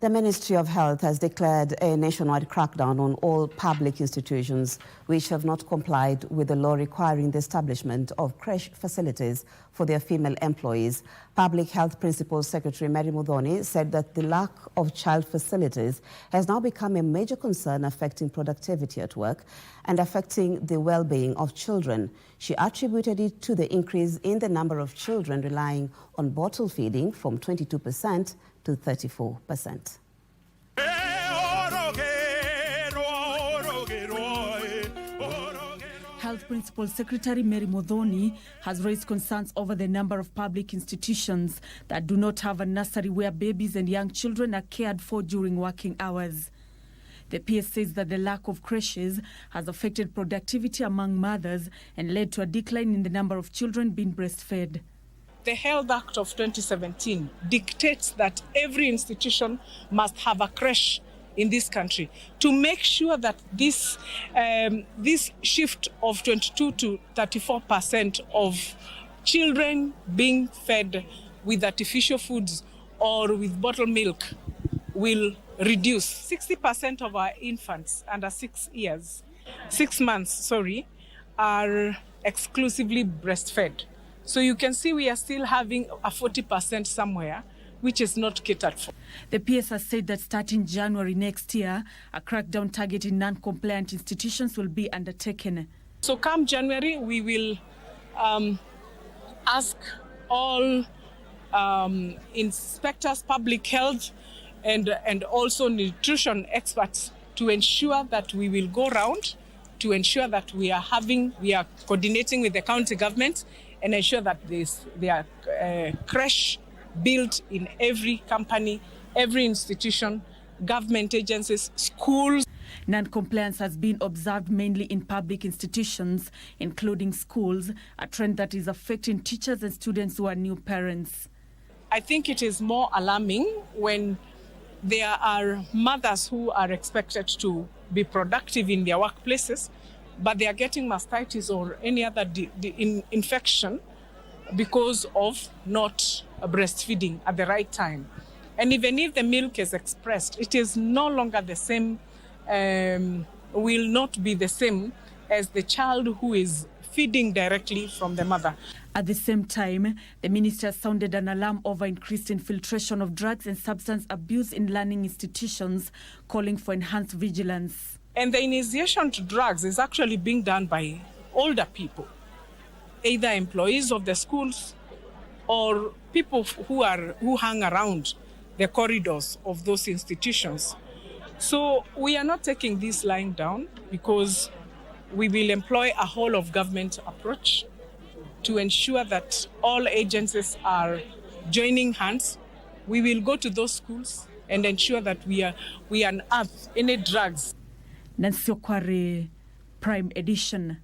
The Ministry of Health has declared a nationwide crackdown on all public institutions which have not complied with the law requiring the establishment of creche facilities for their female employees. Public Health Principal Secretary Mary Muthoni said that the lack of child facilities has now become a major concern affecting productivity at work and affecting the well-being of children. She attributed it to the increase in the number of children relying on bottle feeding from 22% to 34%. Health Principal Secretary Mary Muthoni has raised concerns over the number of public institutions that do not have a nursery where babies and young children are cared for during working hours. The PS says that the lack of creches has affected productivity among mothers and led to a decline in the number of children being breastfed. The Health Act of 2017 dictates that every institution must have a creche in this country to make sure that this shift of 22 to 34% of children being fed with artificial foods or with bottled milk will reduce. 60% of our infants under 6 months, are exclusively breastfed. So you can see we are still having a 40% somewhere, which is not catered for. The PS has said that starting January next year, a crackdown targeting non-compliant institutions will be undertaken. So come January, we will ask all inspectors, public health, and also nutrition experts to ensure that we will go around to ensure that we are coordinating with the county government and ensure that there are creche built in every company, every institution, government agencies, schools. Non-compliance has been observed mainly in public institutions, including schools, a trend that is affecting teachers and students who are new parents. I think it is more alarming when there are mothers who are expected to be productive in their workplaces, but they are getting mastitis or any other infection because of not breastfeeding at the right time. And even if the milk is expressed, it is no longer the same, will not be the same as the child who is feeding directly from the mother. At the same time, the minister sounded an alarm over increased infiltration of drugs and substance abuse in learning institutions, calling for enhanced vigilance. And the initiation to drugs is actually being done by older people, either employees of the schools or people who hang around the corridors of those institutions. So we are not taking this lying down because we will employ a whole of government approach to ensure that all agencies are joining hands. We will go to those schools and ensure that we unearth any drugs. Nancy Okware, Prime Edition.